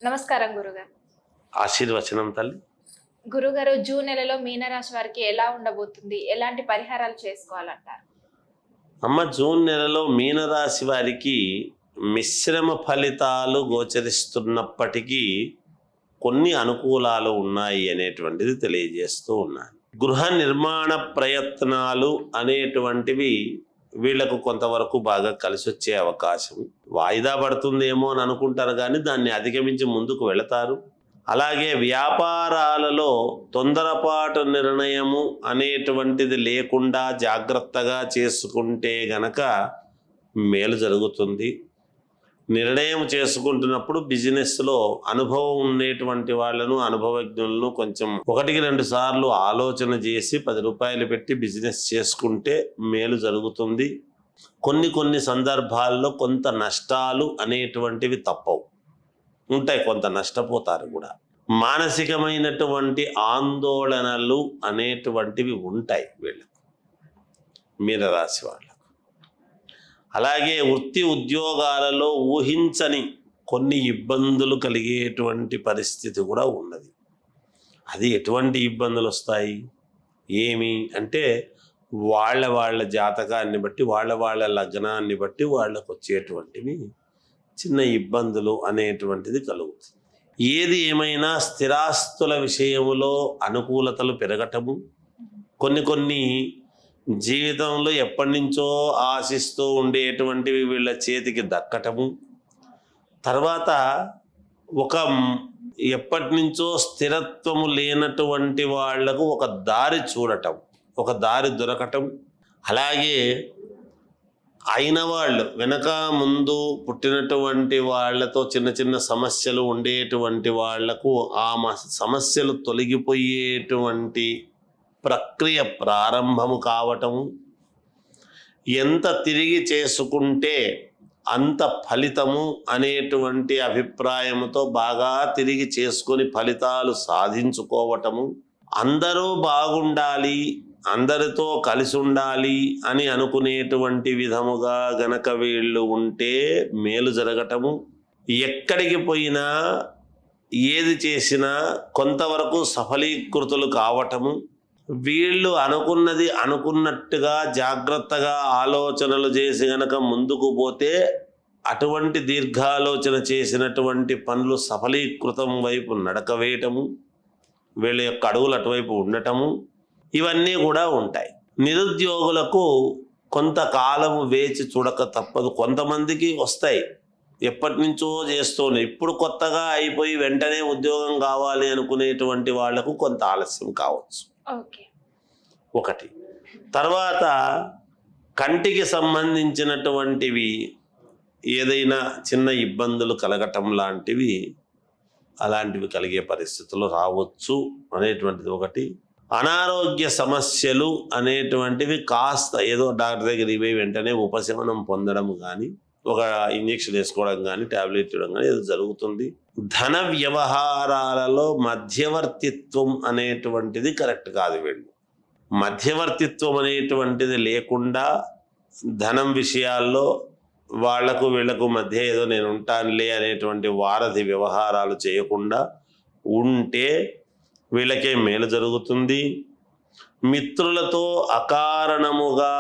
నమస్కారం గురుగారు. ఆశీర్వచనం తల్లి. గురుగారు, జూన్ నెలలో మీనరాశి వారికి ఎలా ఉండబోతుంది? ఎలాంటి పరిహారాలు చేసుకోవాలంటారు? అమ్మ, జూన్ నెలలో మీనరాశి వారికి మిశ్రమ ఫలితాలు గోచరిస్తున్నప్పటికీ కొన్ని అనుకూలాలు ఉన్నాయి అనేటువంటిది తెలియజేస్తూ ఉన్నాను. గృహ నిర్మాణ ప్రయత్నాలు అనేటువంటివి వీళ్లకు కొంతవరకు బాగా కలిసి వచ్చే అవకాశం. వాయిదా పడుతుందేమో అని అనుకుంటారు, కానీ దాన్ని అధిగమించి ముందుకు వెళతారు. అలాగే వ్యాపారాలలో తొందరపాటు నిర్ణయము అనేటువంటిది లేకుండా జాగ్రత్తగా చేసుకుంటే గనక మేలు జరుగుతుంది. నిర్ణయం చేసుకుంటున్నప్పుడు బిజినెస్లో అనుభవం ఉండేటువంటి వాళ్ళను, అనుభవజ్ఞులను కొంచెం 1-2 సార్లు ఆలోచన చేసి 10 రూపాయలు పెట్టి బిజినెస్ చేసుకుంటే మేలు జరుగుతుంది. కొన్ని సందర్భాల్లో కొంత నష్టాలు అనేటువంటివి తప్పవు, ఉంటాయి, కొంత నష్టపోతారు కూడా. మానసికమైనటువంటి ఆందోళనలు అనేటువంటివి ఉంటాయి వీళ్ళకు, మీనరాశి వాళ్ళకు. అలాగే వృత్తి ఉద్యోగాలలో ఊహించని కొన్ని ఇబ్బందులు కలిగేటువంటి పరిస్థితి కూడా ఉన్నది. అది ఎటువంటి ఇబ్బందులు వస్తాయి ఏమి అంటే, వాళ్ళ జాతకాన్ని బట్టి, వాళ్ళ లగ్నాన్ని బట్టి వాళ్ళకు వచ్చేటువంటివి చిన్న ఇబ్బందులు అనేటువంటిది కలుగుతుంది. ఏది ఏమైనా స్థిరాస్తుల విషయంలో అనుకూలతలు పెరగటము, కొన్ని జీవితంలో ఎప్పటి నుంచో ఆశిస్తూ ఉండేటువంటివి వీళ్ళ చేతికి దక్కటము, తర్వాత ఎప్పటి నుంచో స్థిరత్వము లేనటువంటి వాళ్లకు ఒక దారి చూడటం, ఒక దారి దొరకటం. అలాగే అయిన వాళ్ళు వెనక ముందు పుట్టినటువంటి వాళ్లతో చిన్న సమస్యలు ఉండేటువంటి వాళ్లకు ఆ సమస్యలు తొలగిపోయేటువంటి ప్రక్రియ ప్రారంభము కావటము, ఎంత తిరిగి చేసుకుంటే అంత ఫలితము అనేటువంటి అభిప్రాయంతో బాగా తిరిగి చేసుకొని ఫలితాలు సాధించుకోవటము, అందరూ బాగుండాలి, అందరితో కలిసి ఉండాలి అని అనుకునేటువంటి విధముగా గనక వీళ్ళు ఉంటే మేలు జరగటము. ఎక్కడికి పోయినా ఏది చేసినా కొంతవరకు సఫలీకృతులు కావటము, వీళ్ళు అనుకున్నది అనుకున్నట్టుగా జాగ్రత్తగా ఆలోచనలు చేసి గనక ముందుకు పోతే అటువంటి దీర్ఘాలోచన చేసినటువంటి పనులు సఫలీకృతం వైపు నడక వేయటము, వీళ్ళ యొక్క అడుగులు అటువైపు ఉండటము, ఇవన్నీ కూడా ఉంటాయి. నిరుద్యోగులకు కొంతకాలము వేచి చూడక తప్పదు. కొంతమందికి వస్తాయి, ఎప్పటి నుంచో చేస్తూనే, ఇప్పుడు కొత్తగా అయిపోయి వెంటనే ఉద్యోగం కావాలి అనుకునేటువంటి వాళ్లకు కొంత ఆలస్యం కావచ్చు. ఒకటి. తర్వాత కంటికి సంబంధించినటువంటివి ఏదైనా చిన్న ఇబ్బందులు కలగటం లాంటివి, అలాంటివి కలిగే పరిస్థితులు రావచ్చు అనేటువంటిది ఒకటి. అనారోగ్య సమస్యలు అనేటువంటివి కాస్త ఏదో డాక్టర్ దగ్గర ఇవి వెంటనే ఉపశమనం పొందడం కానీ, ఒక ఇంజెక్షన్ వేసుకోవడం కానీ, టాబ్లెట్ ఇవ్వడం కానీ ఏదో జరుగుతుంది. ధన వ్యవహారాలలో మధ్యవర్తిత్వం అనేటువంటిది కరెక్ట్ కాదు. వీళ్ళు మధ్యవర్తిత్వం అనేటువంటిది లేకుండా ధనం విషయాల్లో వాళ్లకు వీళ్లకు మధ్య ఏదో నేను ఉంటానులే అనేటువంటి వారధి వ్యవహారాలు చేయకుండా ఉంటే వీళ్ళకే మేలు జరుగుతుంది. మిత్రులతో అకారణముగా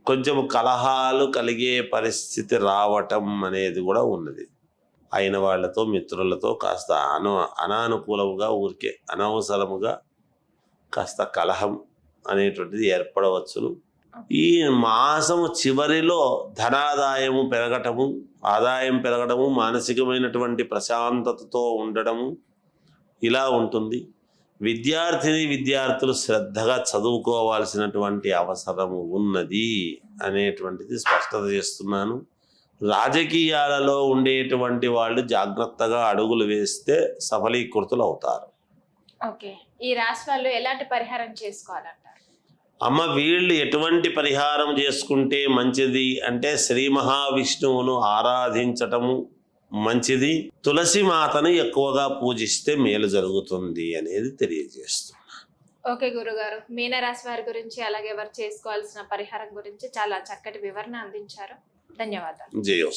కొంచెం కలహాలు కలిగే పరిస్థితి రావటం అనేది కూడా ఉన్నది. అయిన వాళ్ళతో, మిత్రులతో కాస్త అనానుకూలముగా, ఊరికే అనవసరముగా కాస్త కలహం అనేటువంటిది ఏర్పడవచ్చును. ఈ మాసము చివరిలో ధనాదాయము పెరగటము, ఆదాయం పెరగడము, మానసికమైనటువంటి ప్రశాంతతతో ఉండడము ఇలా ఉంటుంది. విద్యార్థులు శ్రద్ధగా చదువుకోవాల్సినటువంటి అవసరము ఉన్నది అనేటువంటిది స్పష్టత చేస్తున్నాను. రాజకీయాలలో ఉండేటువంటి వాళ్ళు జాగ్రత్తగా అడుగులు వేస్తే సఫలీకృతులు అవుతారు. ఓకే, ఈ రాశి వాళ్ళు ఎలాంటి పరిహారం చేసుకోవాలంటారు? అమ్మ, వీళ్ళు ఎటువంటి పరిహారం చేసుకుంటే మంచిది అంటే, శ్రీ మహావిష్ణువును ఆరాధించటము మంచిది. తులసి మాతను ఎక్కువగా పూజిస్తే మేలు జరుగుతుంది అనేది తెలియజేస్తున్నాను. ఓకే గురుగారు, మీనరాశి వారి గురించి అలాగే వారు చేసుకోవాల్సిన పరిహారం గురించి చాలా చక్కటి వివరణ అందించారు. ధన్యవాదాలు. జయోస్తు.